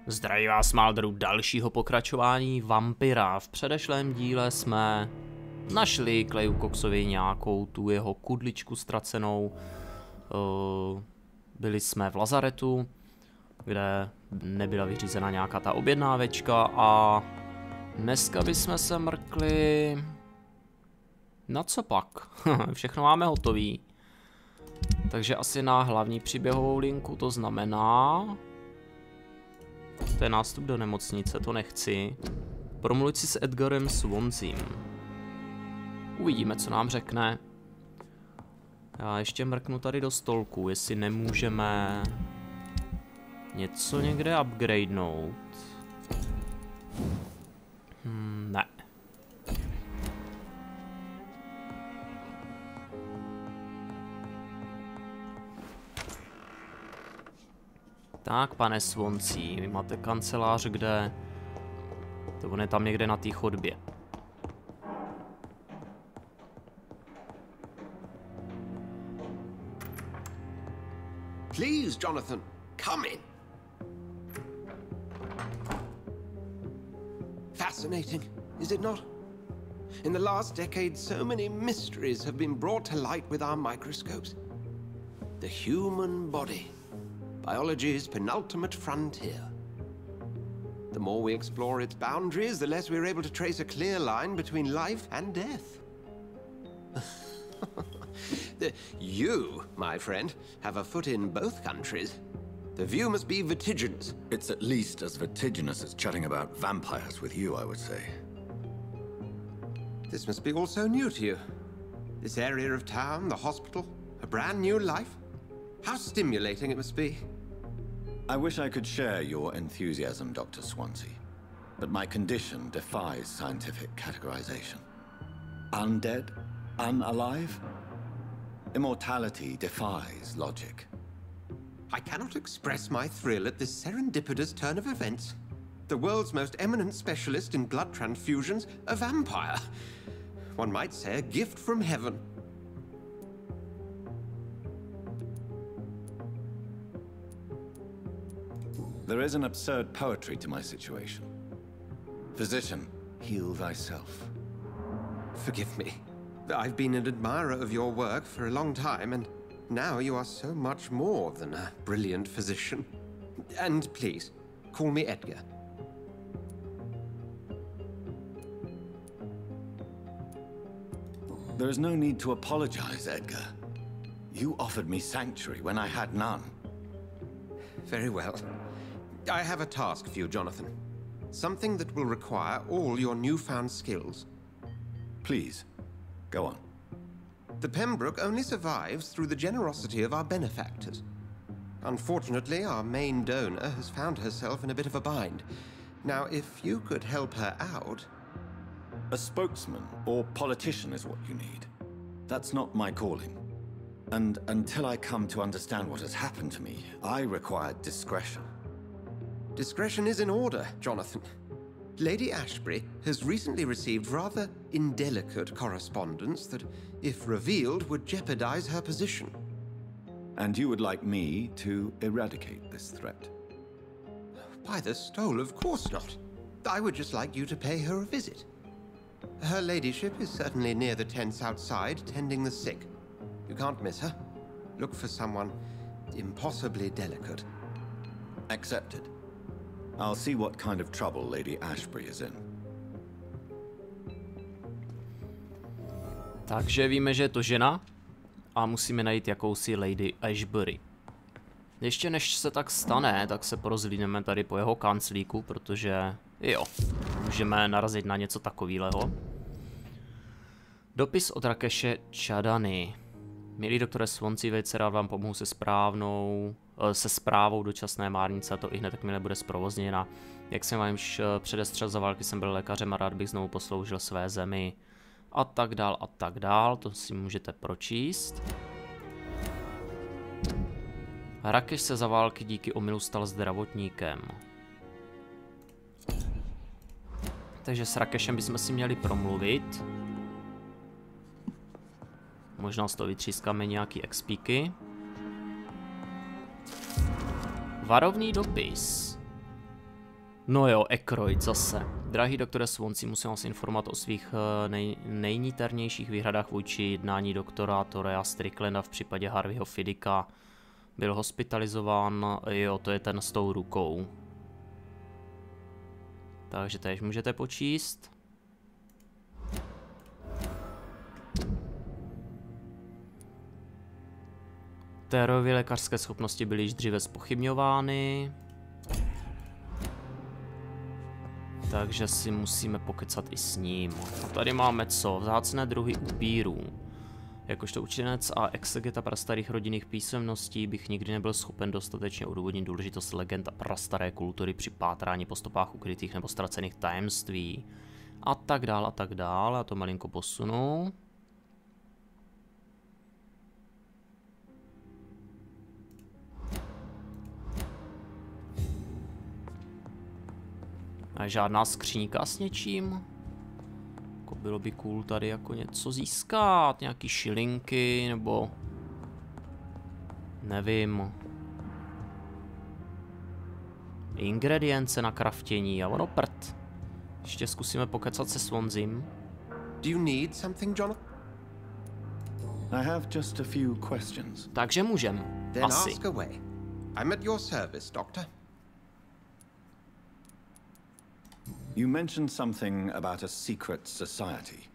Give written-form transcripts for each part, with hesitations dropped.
Zdraví vás, Málderu, dalšího pokračování Vampyra. V předešlém díle jsme našli Kleju Coxovi nějakou tu jeho kudličku ztracenou. Byli jsme v lazaretu, kde nebyla vyřízena nějaká ta objednávečka a dneska bychom se mrkli... Na co pak? Všechno máme hotový. Takže asi na hlavní příběhovou linku, to znamená... To je nástup do nemocnice, to nechci. Promluvit si s Edgarem Swanseem. Uvidíme, co nám řekne. Já ještě mrknu tady do stolku, jestli nemůžeme něco někde upgradenout. Ne. Tak, pane Swansea, vy máte kancelář, kde... To on je tam někde na té chodbě. Please, Jonathan, come in. Fascinating, is it not? In the last decade, so many mysteries have been brought to light with our microscopes. The human body. Biology's penultimate frontier. The more we explore its boundaries, the less we're able to trace a clear line between life and death. You, my friend, have a foot in both countries. The view must be vertiginous. It's at least as vertiginous as chatting about vampires with you, I would say. This must be all so new to you. This area of town, the hospital, a brand new life. How stimulating it must be. I wish I could share your enthusiasm, Dr. Swansea, but my condition defies scientific categorization. Undead? Unalive? Immortality defies logic. I cannot express my thrill at this serendipitous turn of events. The world's most eminent specialist in blood transfusions, a vampire. One might say a gift from heaven. There is an absurd poetry to my situation. Physician, heal thyself. Forgive me. I've been an admirer of your work for a long time, and now you are so much more than a brilliant physician. And please, call me Edgar. There is no need to apologize, Edgar. You offered me sanctuary when I had none. Very well. I have a task for you, Jonathan. Something that will require all your newfound skills. Please, go on. The Pembroke only survives through the generosity of our benefactors. Unfortunately, our main donor has found herself in a bit of a bind. Now, if you could help her out... A spokesman or politician is what you need. That's not my calling. And until I come to understand what has happened to me, I require discretion. Discretion is in order, Jonathan. Lady Ashbury has recently received rather indelicate correspondence that, if revealed, would jeopardize her position. And you would like me to eradicate this threat? By the stole, of course not. I would just like you to pay her a visit. Her ladyship is certainly near the tents outside, tending the sick. You can't miss her. Look for someone impossibly delicate. Accepted. I'll see what kind of trouble Lady Ashbury is in. Takže víme, že je to žena a musíme najít jakousi Lady Ashbury. Ještě než se tak stane, tak se porozhlídneme tady po jeho kanclíku, protože jo, můžeme narazit na něco takového. Dopis od Rakeše Chadany. Milý doktore Swansea, velice rád vám pomohu se správou dočasné márnice, a to i hned, jakmile bude zprovozněna. Jak jsem vám již předestřel, za války jsem byl lékařem a rád bych znovu posloužil své zemi. A tak dál, to si můžete pročíst. Rakeš se za války díky omylu stal zdravotníkem. Takže s Rakešem bychom si měli promluvit. Možná z toho vytřískáme nějaký expíky. Varovný dopis. No jo, Ekroyd zase. Drahý doktore Swansea, musím vás informovat o svých nejniternějších výhradách vůči jednání doktora Torea Stricklanda v případě Harveyho Fiddicka. Byl hospitalizován, jo, to je ten s tou rukou. Takže teď můžete počíst. Terovy lékařské schopnosti byly již dříve zpochybňovány. Takže si musíme pokecat i s ním. A tady máme co? Vzácné druhy upírů. Jakožto učenec a exegeta prastarých rodinných písemností bych nikdy nebyl schopen dostatečně odůvodnit důležitost legend a prastaré kultury při pátrání po stopách ukrytých nebo ztracených tajemství. A tak dál, a tak dál. Já to malinko posunu. A žádná skříňka s něčím? Jako bylo by cool tady jako něco získat, nějaký šilinky nebo nevím. Ingredience na kraftění a ono prd. Ještě zkusíme pokecat se Swansem. Do you need something, Jonathan? I have just a few questions. Takže můžem. Then Asi. ask away. I'm at your service, Doctor. You mentioned something about a secret society.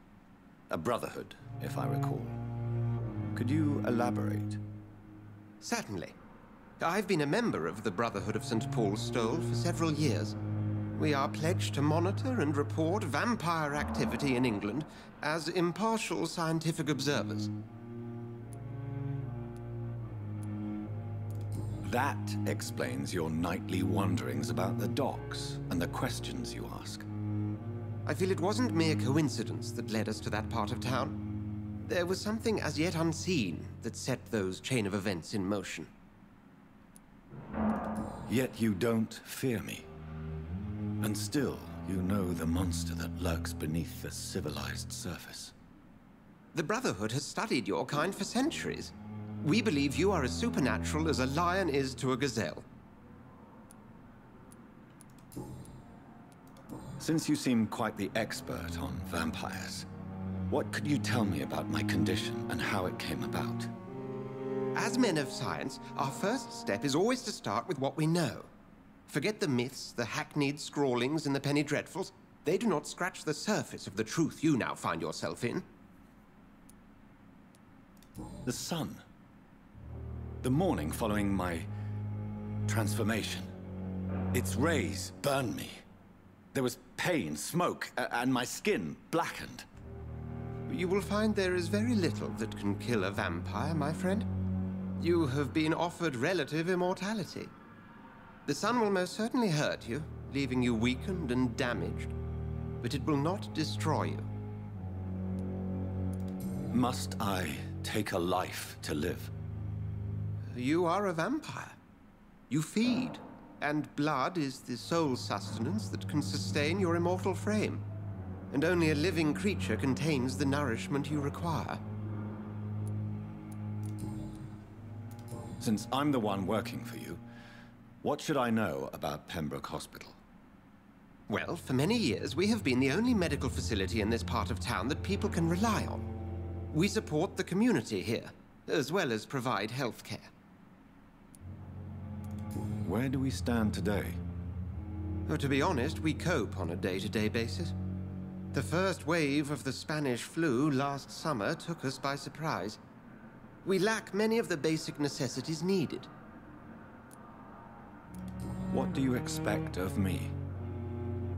A brotherhood, if I recall. Could you elaborate? Certainly. I've been a member of the Brotherhood of St. Paul's Stole for several years. We are pledged to monitor and report vampire activity in England as impartial scientific observers. That explains your nightly wanderings about the docks and the questions you ask. I feel it wasn't mere coincidence that led us to that part of town. There was something as yet unseen that set those chain of events in motion. Yet you don't fear me. And still, you know the monster that lurks beneath the civilized surface. The Brotherhood has studied your kind for centuries. We believe you are as supernatural as a lion is to a gazelle. Since you seem quite the expert on vampires, what could you tell me about my condition and how it came about? As men of science, our first step is always to start with what we know. Forget the myths, the hackneyed scrawlings, and the penny dreadfuls. They do not scratch the surface of the truth you now find yourself in. The sun. The morning following my transformation. Its rays burned me. There was pain, smoke, and my skin blackened. You will find there is very little that can kill a vampire, my friend. You have been offered relative immortality. The sun will most certainly hurt you, leaving you weakened and damaged, but it will not destroy you. Must I take a life to live? You are a vampire. You feed, and blood is the sole sustenance that can sustain your immortal frame. And only a living creature contains the nourishment you require. Since I'm the one working for you, what should I know about Pembroke Hospital? Well, for many years, we have been the only medical facility in this part of town that people can rely on. We support the community here, as well as provide health care. Where do we stand today? Oh, to be honest, we cope on a day-to-day basis. The first wave of the Spanish flu last summer took us by surprise. We lack many of the basic necessities needed. What do you expect of me?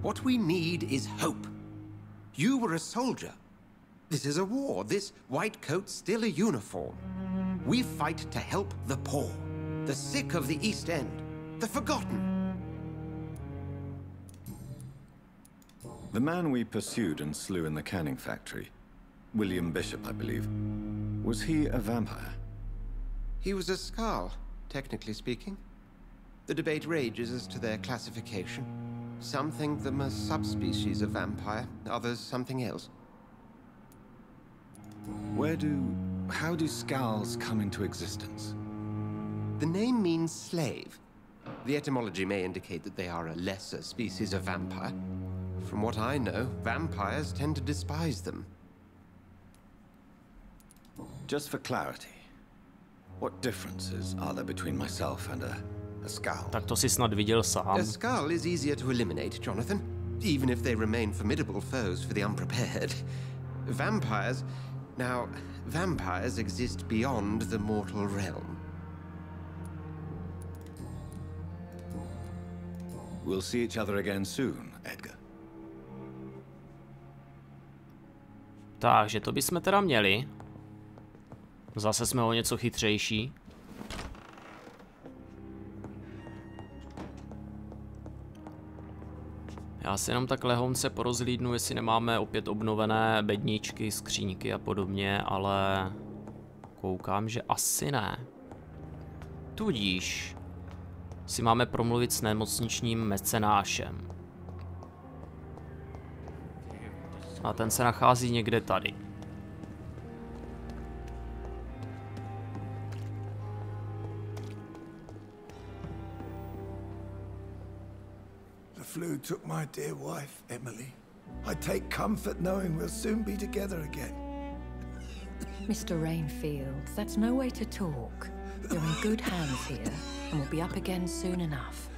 What we need is hope. You were a soldier. This is a war. This white coat's still a uniform. We fight to help the poor, the sick of the East End, the forgotten. The man we pursued and slew in the canning factory, William Bishop, I believe, was he a vampire? He was a Skald, technically speaking. The debate rages as to their classification. Some think them a subspecies of vampire, others something else. How do Skulls come into existence? The name means slave. The etymology may indicate that they are a lesser species of vampire. From what I know, vampires tend to despise them. Just for clarity, what differences are there between myself and a skull? Tak to si snad viděl sám. A skull is easier to eliminate, Jonathan, even if they remain formidable foes for the unprepared. Vampires exist beyond the mortal realm. We'll see each other again soon, Edgar. Takže to bychom teda měli. Zase jsme o něco chytřejší. Já si jenom tak lehonce porozhlídnu, jestli nemáme opět obnovené bedničky, skříňky a podobně, ale koukám, že asi ne. Tudíž si máme promluvit s nemocničním mecenášem. A ten se nachází někde tady. The flu took my dear wife, Emily. I take comfort knowing we'll soon be together again. Mr. Rainfield, that's no way to talk. You're in good hands here, and we'll be up again soon enough.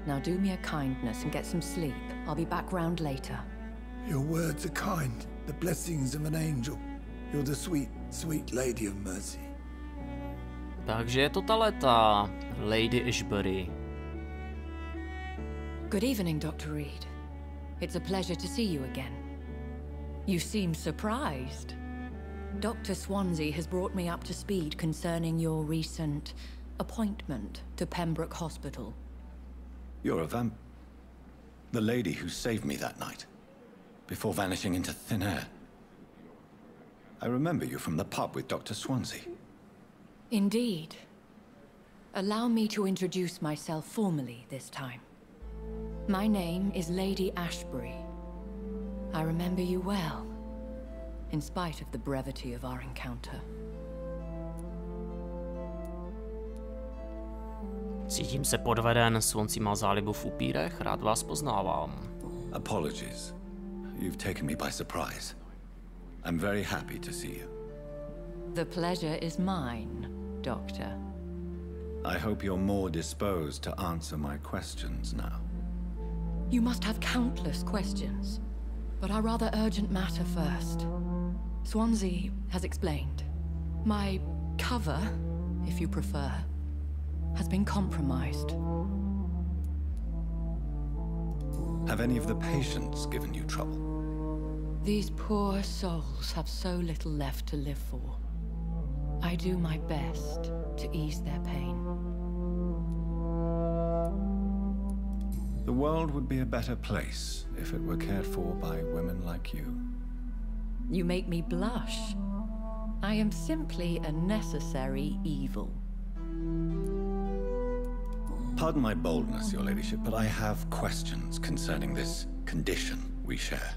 Now do me a kindness and get some sleep. I'll be back round later. Your words are kind, the blessings of an angel. You're the sweet, sweet Lady of Mercy. Takže je to ta Lady Ashbury. Good evening, Dr. Reed. It's a pleasure to see you again. You seem surprised. Dr. Swansea has brought me up to speed concerning your recent appointment to Pembroke Hospital. You're a the lady who saved me that night, before vanishing into thin air. I remember you from the pub with Dr. Swansea. Indeed. Allow me to introduce myself formally this time. My name is Lady Ashbury. I remember you well, in spite of the brevity of our encounter. Cítím se podveden, Swansea má zálibu v upírech, rád vás poznávám. Apologies. You've taken me by surprise. I'm very happy to see you. The pleasure is mine, Doctor. I hope you're more disposed to answer my questions now. You must have countless questions, but a rather urgent matter first. Swansea has explained. My cover, if you prefer, has been compromised. Have any of the patients given you trouble? These poor souls have so little left to live for. I do my best to ease their pain. The world would be a better place if it were cared for by women like you. You make me blush. I am simply a necessary evil. Pardon my boldness, Your Ladyship, but I have questions concerning this condition we share.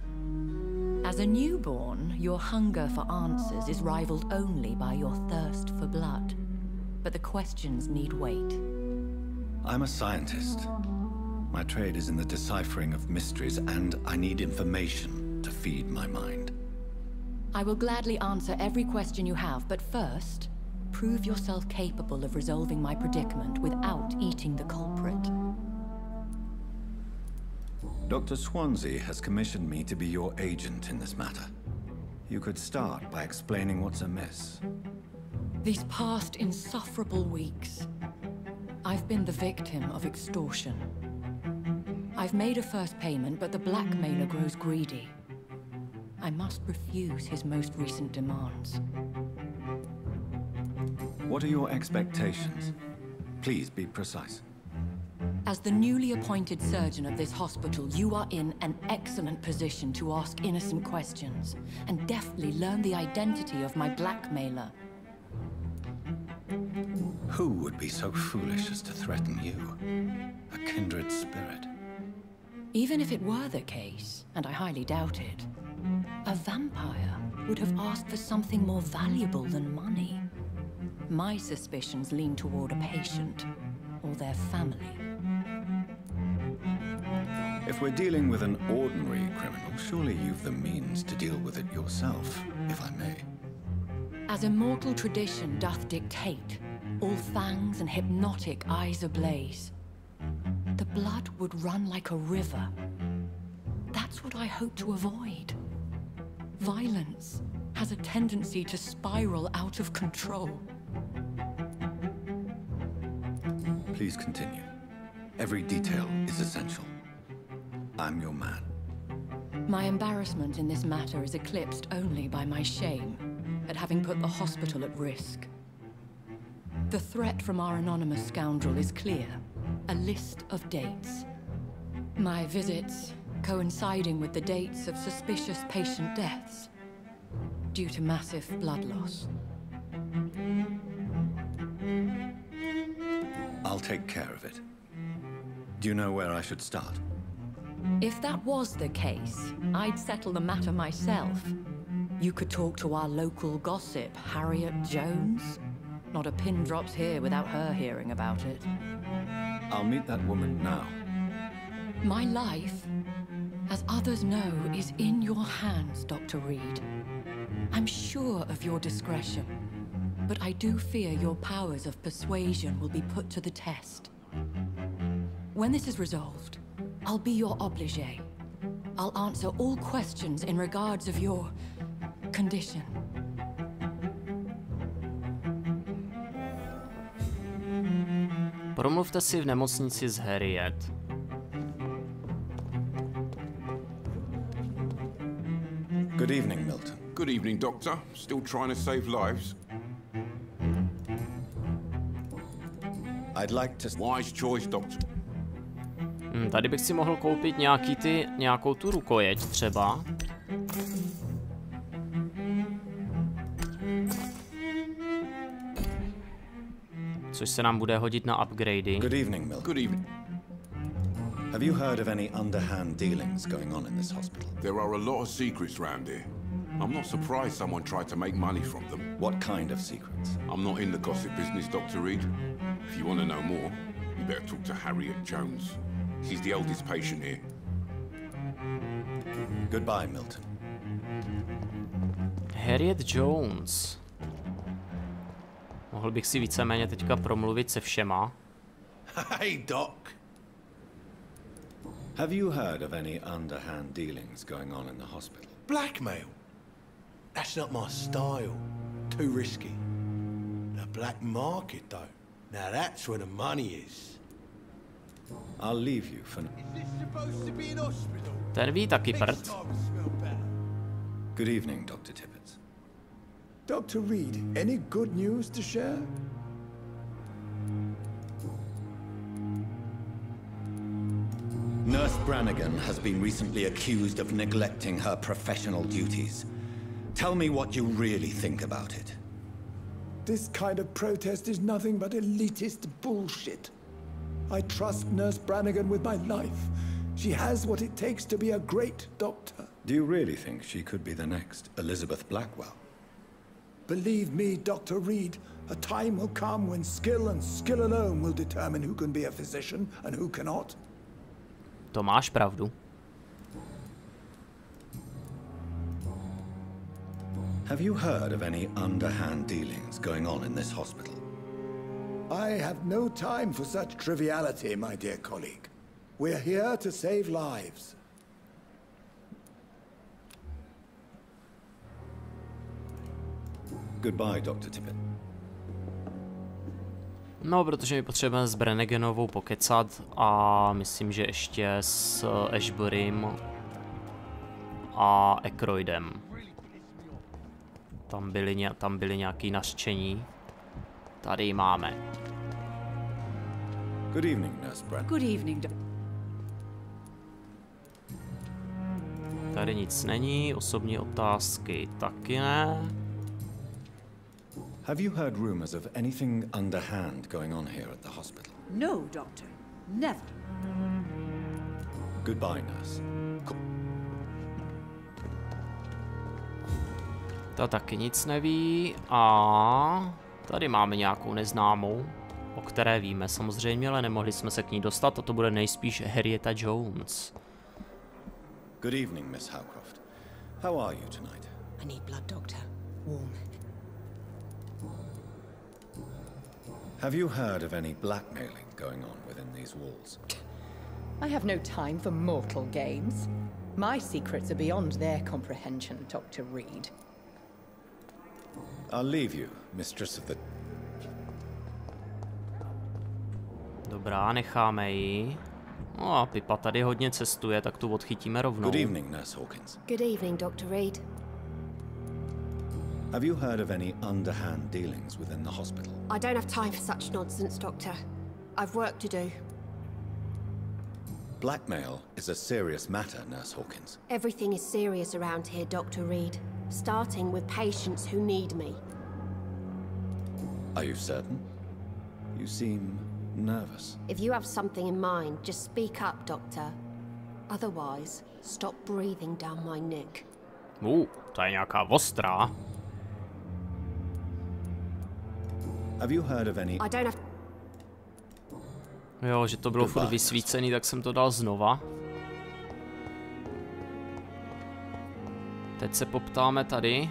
As a newborn, your hunger for answers is rivaled only by your thirst for blood. But the questions need wait. I'm a scientist. My trade is in the deciphering of mysteries, and I need information to feed my mind. I will gladly answer every question you have, but first, prove yourself capable of resolving my predicament without eating the culprit. Dr. Swansea has commissioned me to be your agent in this matter. You could start by explaining what's amiss. These past insufferable weeks, I've been the victim of extortion. I've made a first payment, but the blackmailer grows greedy. I must refuse his most recent demands. What are your expectations? Please be precise. As the newly appointed surgeon of this hospital, you are in an excellent position to ask innocent questions and deftly learn the identity of my blackmailer. Who would be so foolish as to threaten you? A kindred spirit. Even if it were the case, and I highly doubt it, A vampire would have asked for something more valuable than money. My suspicions lean toward a patient or their family. If we're dealing with an ordinary criminal, surely you've the means to deal with it yourself, if I may. As immortal tradition doth dictate, all fangs and hypnotic eyes ablaze, the blood would run like a river. That's what I hope to avoid. Violence has a tendency to spiral out of control. Please continue. Every detail is essential. I'm your man. My embarrassment in this matter is eclipsed only by my shame at having put the hospital at risk. The threat from our anonymous scoundrel is clear. A list of dates. My visits coinciding with the dates of suspicious patient deaths due to massive blood loss. I'll take care of it. Do you know where I should start? If that was the case, I'd settle the matter myself. You could talk to our local gossip, Harriet Jones. Not a pin drops here without her hearing about it. I'll meet that woman now. My life, as others know, is in your hands, Dr. Reed. I'm sure of your discretion, but I do fear your powers of persuasion will be put to the test. When this is resolved, I'll be your obligé. I'll answer all questions in regards of your condition. Promluvte si v nemocnici s Harriet. Good evening, Milton. Good evening, Doctor. Still trying to save lives? I'd like to... Wise choice, Doctor. Tady bych si mohl koupit nějakou tu rukojeť třeba. Což se nám bude hodit na upgrading. Good evening, Milton. Good evening. Have you heard of any underhand dealings going on in this hospital? There are a lot of secrets round here. I'm not surprised someone tried to make money from them. What kind of secrets? I'm not in the gossip business, Dr. Reed. If you want to know more, you better talk to Harriet Jones. She's the oldest patient here. Goodbye, Milton. Harriet Jones. Mohl bych si víceméně teďka promluvit se všema. Hey, Doc. Have you heard of any underhand dealings going on in the hospital? Blackmail? That's not my style. Too risky. The black market, though. Now that's where the money is. I'll leave you for now. Is this supposed to be an hospital? Ten ví taky prd. Good evening, Dr. Tippett. Dr. Reed, any good news to share? Nurse Brannigan has been recently accused of neglecting her professional duties. Tell me what you really think about it. This kind of protest is nothing but elitist bullshit. I trust Nurse Brannigan with my life. She has what it takes to be a great doctor. Do you really think she could be the next Elizabeth Blackwell? Believe me, Dr. Reed, a time will come when skill and skill alone will determine who can be a physician and who cannot. To máš pravdu. Have you heard of any underhand dealings going on in this hospital? I have no time for such triviality, my dear colleague. We're here to save lives. Goodbye, Dr. Tippett. No, protože my potřebujeme s Branniganovou pokecat a myslím, že ještě s Ashburym a Aykroydem. Tam byly nějaký nařčení. Tady ji máme. Good evening, Nurse Brannigan. Good evening, Tady nic není, osobní otázky taky ne. Have you heard rumors of anything underhand going on here at the hospital? No, Doctor. Never. Goodbye, nurse. Ta taky nic neví a tady máme nějakou neznámou, o které víme samozřejmě, ale nemohli jsme se k ní dostat a to bude nejspíš Harrieta Jones. Good evening, Miss Howcroft. How are you tonight? I need blood, Doctor. Warm. Have you heard of any blackmailing going on within these walls? I have no time for mortal games. My secrets are beyond their comprehension, Dr. Reed. I'll leave you, mistress of the... Dobrá, necháme ji. No a Pipa tady hodně cestuje, tak tu odchytíme rovnou. Good evening, Nurse Hawkins. Good evening, Dr. Reed. Have you heard of any underhand dealings within the hospital? I don't have time for such nonsense, Doctor. I've work to do. Blackmail is a serious matter, Nurse Hawkins. Everything is serious around here, Dr. Reed. Starting with patients who need me. Are you certain? You seem nervous. If you have something in mind, just speak up, Doctor. Otherwise, stop breathing down my neck. Ta je nějaká ostrá. Have you heard of any... I don't have... Jo, že to bylo furt vysvícený, tak jsem to dal znova. Teď se poptáme tady.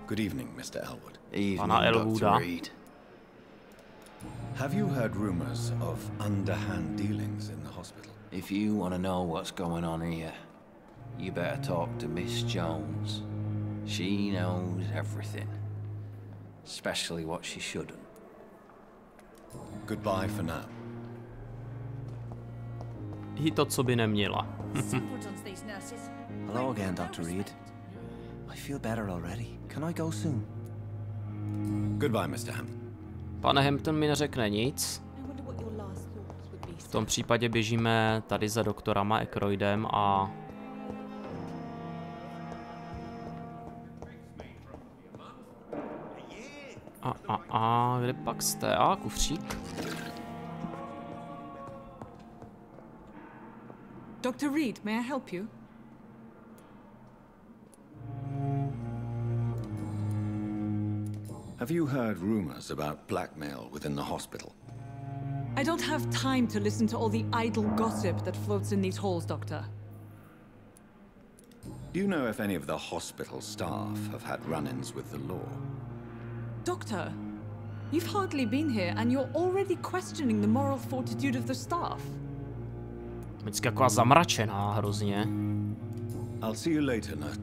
Good evening, Mr. Elwood. Pana Elwooda. Have you heard rumors of underhand dealings in the hospital? If you want to know what's going on here, you better talk to Miss Jones. She knows everything. Especially what she shouldn't. Goodbye for now. I to, co by neměla. Hello again, Dr. Reed. I feel better already. Can I go soon? Goodbye, Mr. Hampton. Pane Hampton mi neřekne nic. V tom případě běžíme tady za doktorama Aykroydem a... kde pak jste? Kufřík. Dr. Reed, may I help you? Have you heard rumors about blackmail within the hospital? I don't have time to listen to all the idle gossip that floats in these halls, Doctor. Do you know if any of the hospital staff have had run-ins with the law? Doctor, you've hardly been here and you're already questioning the moral fortitude of the staff. Vždycky taková zamračená hrozně. I'll see you later, nurse.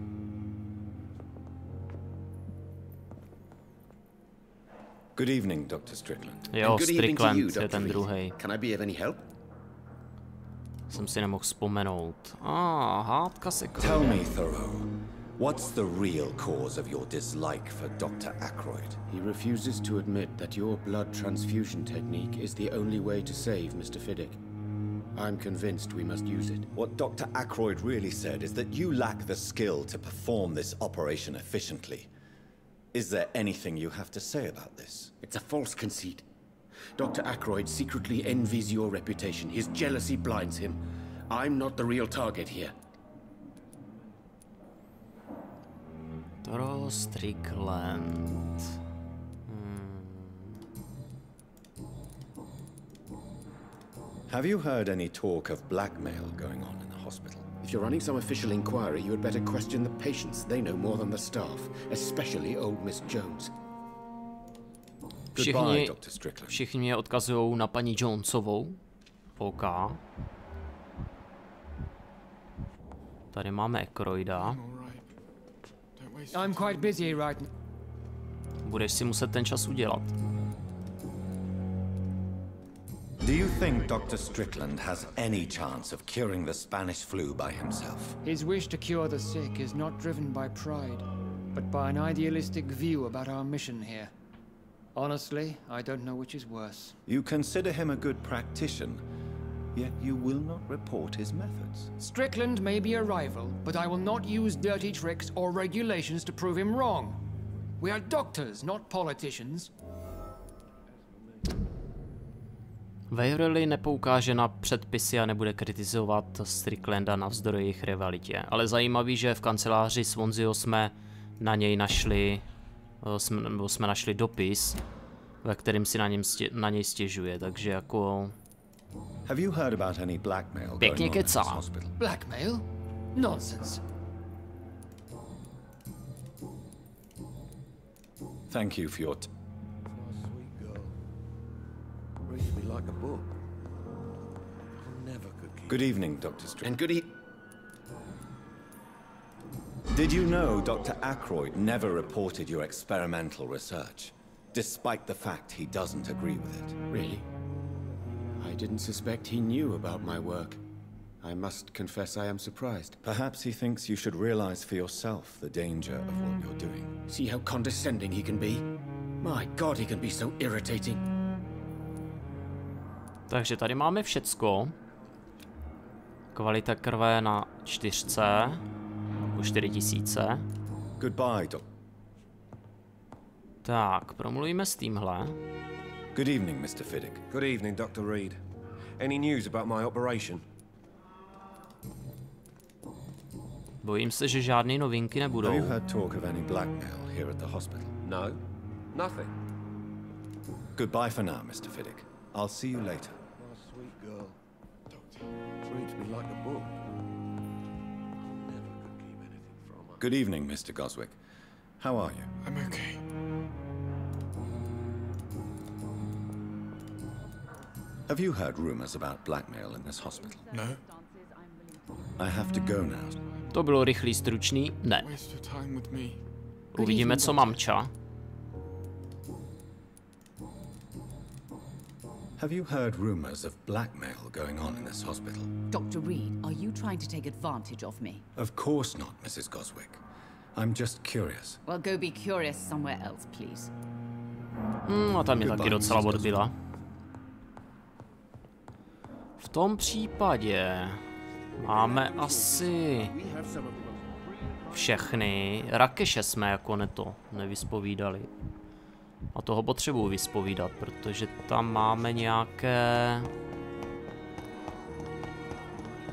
Good evening, Dr. Strickland. Jo, Strickland je ten druhej. Can I be of any help? Jsem si nemohl vzpomenout. Hádka se Tell me, Thoreau, what's the real cause of your dislike for Dr. Ackroyd? He refuses to admit that your blood transfusion technique is the only way to save Mr. Fiddick. I'm convinced we must use it. What Dr. Ackroyd really said is that you lack the skill to perform this operation efficiently. Is there anything you have to say about this? It's a false conceit. Dr. Ackroyd secretly envies your reputation. His jealousy blinds him. I'm not the real target here. Doktor Strickland. Have you heard any talk of blackmail going on in the hospital? If you're running some official inquiry, you had better question the patients. They know more than the staff, especially old Miss Jones. Goodbye, Dr. Strickland. Všichni mě odkazují na paní Jonesovou. OK. Tady máme Ackroyda. I'm quite busy right now. Budeš si muset ten čas udělat. Do you think Dr. Strickland has any chance of curing the Spanish flu by himself? His wish to cure the sick is not driven by pride, but by an idealistic view about our mission here. Honestly, I don't know which is worse. You consider him a good practitioner, yet you will not report his methods. Strickland may be a rival, but I will not use dirty tricks or regulations to prove him wrong. We are doctors, not politicians. Waverly nepoukáže na předpisy a nebude kritizovat Stricklanda navzdory jejich rivalitě. Ale zajímavý, že v kanceláři Swanseaho jsme na něj našli, jsme našli dopis, ve kterým si na něj stěžuje, takže jako... Have you heard about any blackmail Pěkně kecá. Blackmail? Nonsense. Thank you for your Sweet girl. Reads me like a book. Never could keep. Good evening, Dr. Strange. And Did you know Dr. Ackroyd never reported your experimental research, despite the fact he doesn't agree with it? Really? I didn't suspect he knew about my work. I must confess I am surprised. Perhaps he thinks you should realize for yourself the danger of what you're doing. See how condescending he can be? My God, he can be so irritating. Takže tady máme všecko. Kvalita krve na 4, jako 4000. Goodbye, Tak, promluvíme s tímhle. Good evening, Mr. Fiddick. Good evening, Dr. Reed. Any news about my operation? Bojím se, že žádné novinky nebudou. Have you heard talk of any blackmail here at the hospital? No, nothing. Goodbye for now, Mr. Fiddick. I'll see you later. My sweet girl, Doctor, treats me like a book. Never could keep anything from her. Good evening, Mr. Goswick. How are you? I'm okay. Have you heard rumors about blackmail in this hospital? No. I have to go now. To bylo rychlý, stručný? Ne. Waste your time with me. Uvidíme, co mamča. Have you heard rumors of blackmail going on in this hospital? Dr. Reed, are you trying to take advantage of me? Of course not, Mrs. Goswick. I'm just curious. Well, go be curious somewhere else, please. A tam mě taky docela odbyla. V tom případě máme asi všechny. Rakeše jsme jako nevyspovídali. A toho potřebuji vyspovídat, protože tam máme nějaké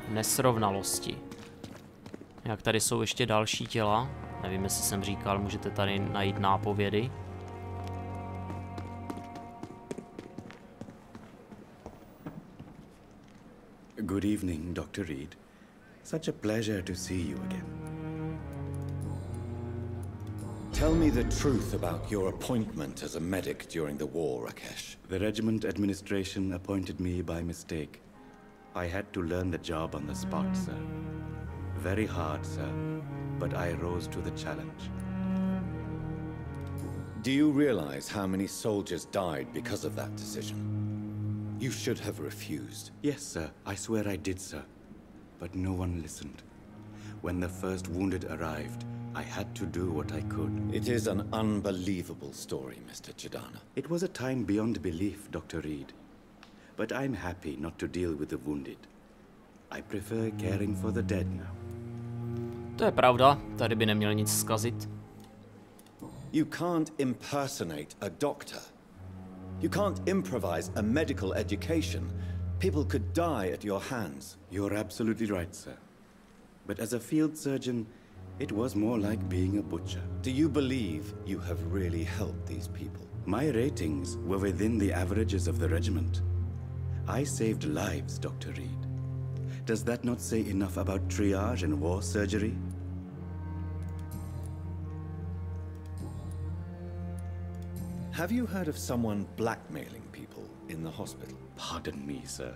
nesrovnalosti. Jak tady jsou ještě další těla. Nevím, jestli jsem říkal, můžete tady najít nápovědy. Good evening, Dr. Reed. Such a pleasure to see you again. Tell me the truth about your appointment as a medic during the war, Rakesh. The regiment administration appointed me by mistake. I had to learn the job on the spot, sir. Very hard, sir, but I rose to the challenge. Do you realize how many soldiers died because of that decision? You should have refused. Yes, sir. I swear I did, sir. But no one listened. When the first wounded arrived, I had to do what I could. It is an unbelievable story, Mr. Chidana. It was a time beyond belief, Dr. Reed. But I'm happy not to deal with the wounded. I prefer caring for the dead now. To je pravda, tady by neměl nic zkazit. You can't impersonate a doctor. You can't improvise a medical education. People could die at your hands. You're absolutely right, sir. But as a field surgeon, it was more like being a butcher. Do you believe you have really helped these people? My ratings were within the averages of the regiment. I saved lives, Dr. Reed. Does that not say enough about triage and war surgery? Have you heard of someone blackmailing people in the hospital? Pardon me, sir,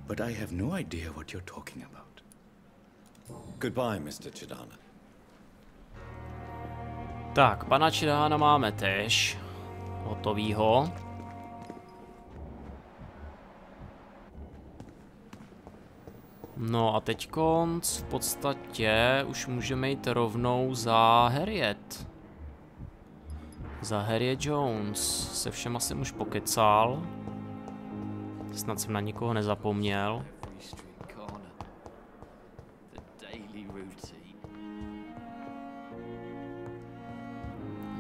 but I have no idea what you're talking about. Goodbye, Mr. Chidana. Tak, pana Chidana máme též. Hotovýho. No a teďkonc v podstatě už můžeme jít rovnou za Harriet. Za Harriet Jones. Se všema jsem už pokecal. Snad jsem na nikoho nezapomněl.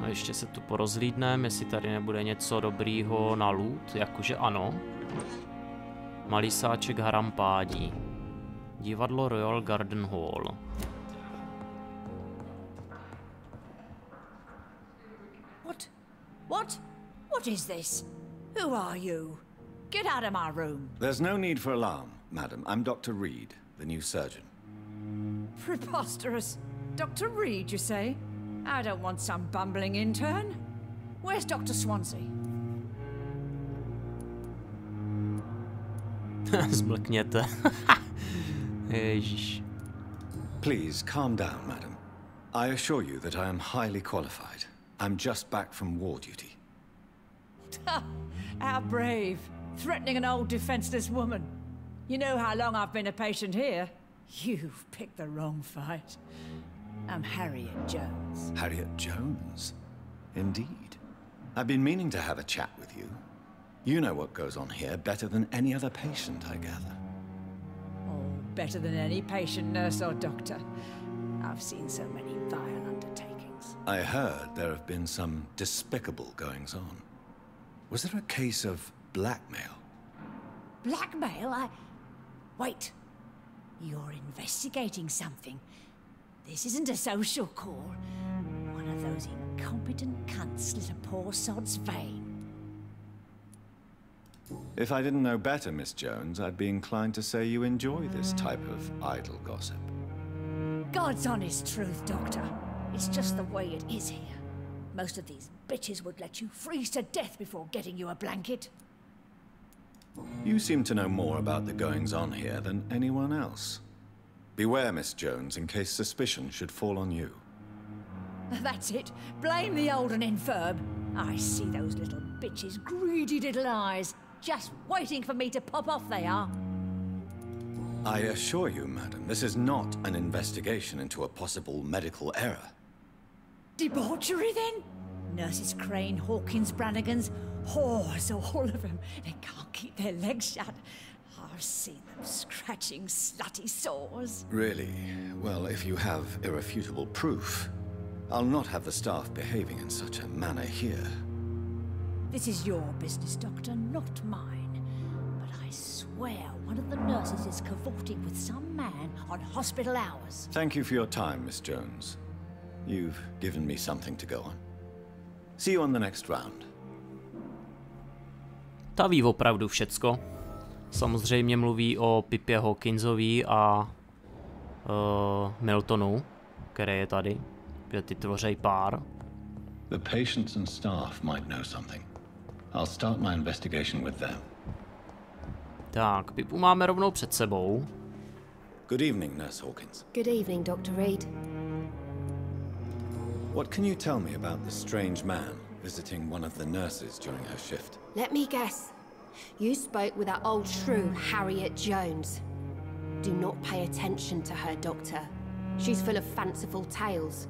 A ještě se tu porozhlídneme, jestli tady nebude něco dobrýho na loot, jakože ano. Malý sáček harampádí. Divadlo Royal Garden Hall. What? What is this? Who are you? Get out of my room. There's no need for alarm, madam. I'm Dr. Reed, the new surgeon. Preposterous. Dr. Reed, you say? I don't want some bumbling intern. Where's Dr. Swansea? Zmlkněte. Ježiš. Please, calm down, madam. I assure you that I am highly qualified. I'm just back from war duty. How brave. Threatening an old defenseless woman. You know how long I've been a patient here? You've picked the wrong fight. I'm Harriet Jones. Harriet Jones? Indeed. I've been meaning to have a chat with you. You know what goes on here better than any other patient, I gather. Oh, better than any patient, nurse or doctor. I've seen so many vile undertakings. I heard there have been some despicable goings-on. Was there a case of blackmail? Blackmail? Wait. You're investigating something. This isn't a social call. One of those incompetent cunts slit a poor sod's vein. If I didn't know better, Miss Jones, I'd be inclined to say you enjoy this type of idle gossip. God's honest truth, Doctor. It's just the way it is here. Most of these bitches would let you freeze to death before getting you a blanket. You seem to know more about the goings-on here than anyone else. Beware, Miss Jones, in case suspicion should fall on you. That's it. Blame the old and infirm. I see those little bitches' greedy little eyes. Just waiting for me to pop off they are. I assure you, madam, this is not an investigation into a possible medical error. Debauchery, then? Nurses Crane, Hawkins, Brannigans, whores, all of them. They can't keep their legs shut. I've seen them scratching slutty sores. Really? Well, if you have irrefutable proof, I'll not have the staff behaving in such a manner here. This is your business, Doctor, not mine. But I swear one of the nurses is cavorting with some man on hospital hours. Thank you for your time, Miss Jones. You've given me something to go on. See you on the next round. Ta ví opravdu všecko. Samozřejmě mluví o Pipě Hawkinsový a Miltonu, který je tady, že ty tvoří pár. The patients and staff might know something. I'll start my investigation with them. Tak, Pipu máme rovnou před sebou. Good evening, Nurse Hawkins. Good evening, Dr. Reed. What can you tell me about the strange man visiting one of the nurses during her shift? Let me guess. You spoke with that old shrew, Harriet Jones. Do not pay attention to her, Doctor. She's full of fanciful tales.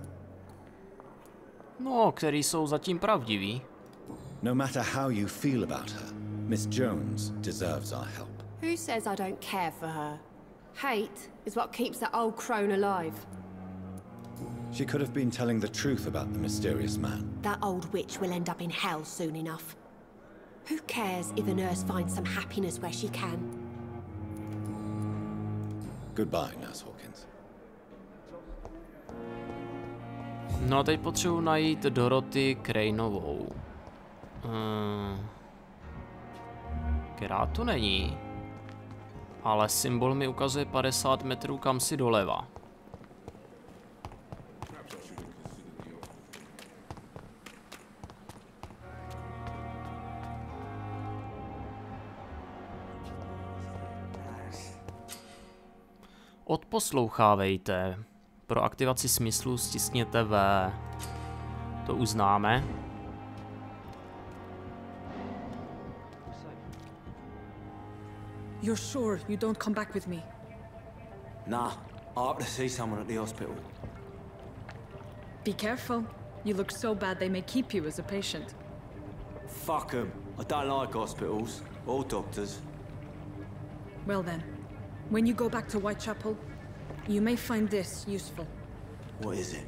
No, který jsou zatím pravdivý. No matter how you feel about her, Miss Jones deserves our help. Who says I don't care for her? Hate is what keeps that old crone alive. She could have been telling the truth about the mysterious man. That old witch will end up in hell soon enough. Who cares if a nurse finds some happiness where she can? Goodbye, Nurse Hawkins. No a teď potřebuji najít Dorothy Craneovou. Která tu není. Ale symbol mi ukazuje 50 metrů kam si doleva. Odposlouchávejte. Pro aktivaci smyslu stisněte V. To uznáme. You're sure you don't come back with me? Nah, I have to see someone at the hospital. Be careful. You look so bad they may keep you as a patient. Fuck 'em. I don't like hospitals or doctors. Well then, when you go back to Whitechapel, you may find this useful. What is it?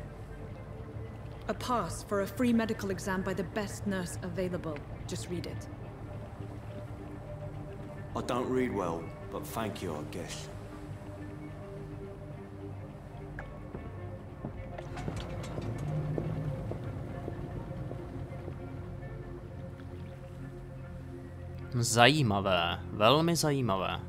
A pass for a free medical exam by the best nurse available. Just read it. I don't read well, but thank you, I guess. Zajímavé, velmi zajímavé.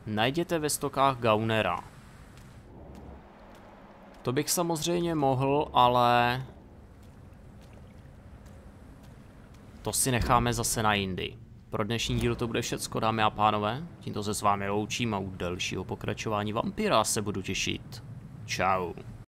Najděte ve stokách Gaunera. To bych samozřejmě mohl, ale... to si necháme zase na jindy. Pro dnešní díl to bude všecko, dámy a pánové. Tímto se s vámi loučím a u dalšího pokračování Vampyra se budu těšit. Čau.